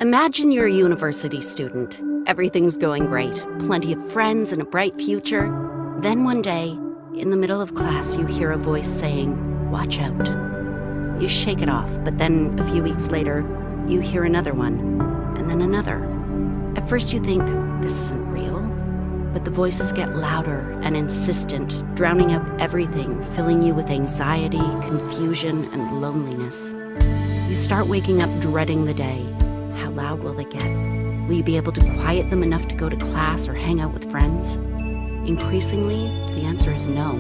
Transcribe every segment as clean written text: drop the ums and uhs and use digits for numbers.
Imagine you're a university student. Everything's going great, plenty of friends and a bright future. Then one day, in the middle of class, you hear a voice saying, "Watch out." You shake it off, but then a few weeks later, you hear another one, and then another. At first you think, this isn't real, but the voices get louder and insistent, drowning out everything, filling you with anxiety, confusion, and loneliness. You start waking up dreading the day. How loud will they get? Will you be able to quiet them enough to go to class or hang out with friends? Increasingly, the answer is no.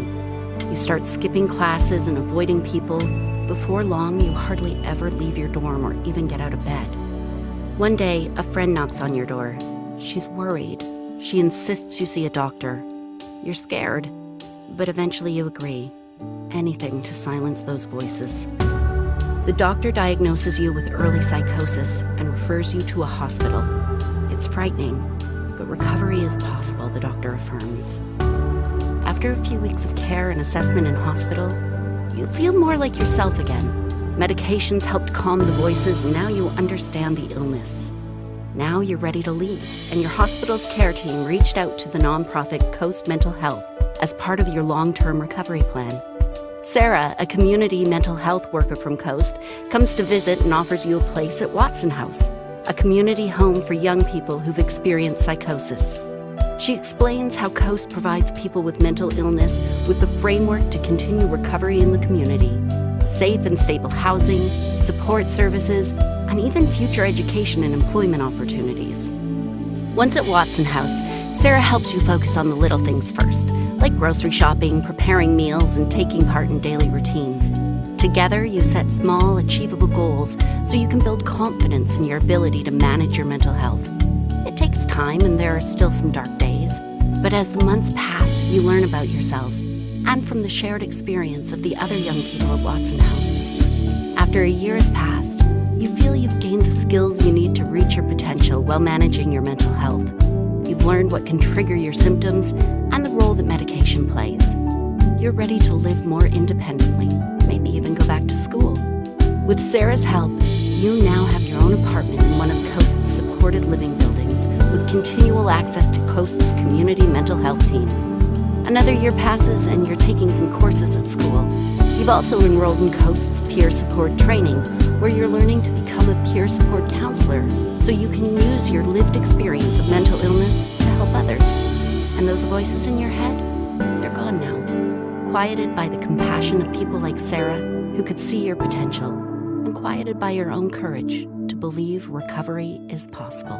You start skipping classes and avoiding people. Before long, you hardly ever leave your dorm or even get out of bed. One day, a friend knocks on your door. She's worried. She insists you see a doctor. You're scared, but eventually you agree. Anything to silence those voices. The doctor diagnoses you with early psychosis and refers you to a hospital. It's frightening, but recovery is possible, the doctor affirms. After a few weeks of care and assessment in hospital, you feel more like yourself again. Medications helped calm the voices, and now you understand the illness. Now you're ready to leave, and your hospital's care team reached out to the nonprofit CoastMentalHealth as part of your long-term recovery plan. Sarah, a community mental health worker from Coast, comes to visit and offers you a place at Watson House, a community home for young people who've experienced psychosis. She explains how Coast provides people with mental illness with the framework to continue recovery in the community, safe and stable housing, support services, and even future education and employment opportunities. Once at Watson House, Sarah helps you focus on the little things first, like grocery shopping, preparing meals, and taking part in daily routines. Together, you set small, achievable goals so you can build confidence in your ability to manage your mental health. It takes time, and there are still some dark days. But as the months pass, you learn about yourself, and from the shared experience of the other young people at Watson House. After a year has passed, you feel you've gained the skills you need to reach your potential while managing your mental health. You've learned what can trigger your symptoms and the role that medication plays. You're ready to live more independently, maybe even go back to school. With Sarah's help, you now have your own apartment in one of Coast's supported living buildings with continual access to Coast's community mental health team. Another year passes and you're taking some courses at school. You've also enrolled in Coast's peer support training, where you're learning to become a peer support counselor so you can use your lived experience of mental illness to help others. And those voices in your head, they're gone now. Quieted by the compassion of people like Sarah, who could see your potential, and quieted by your own courage to believe recovery is possible.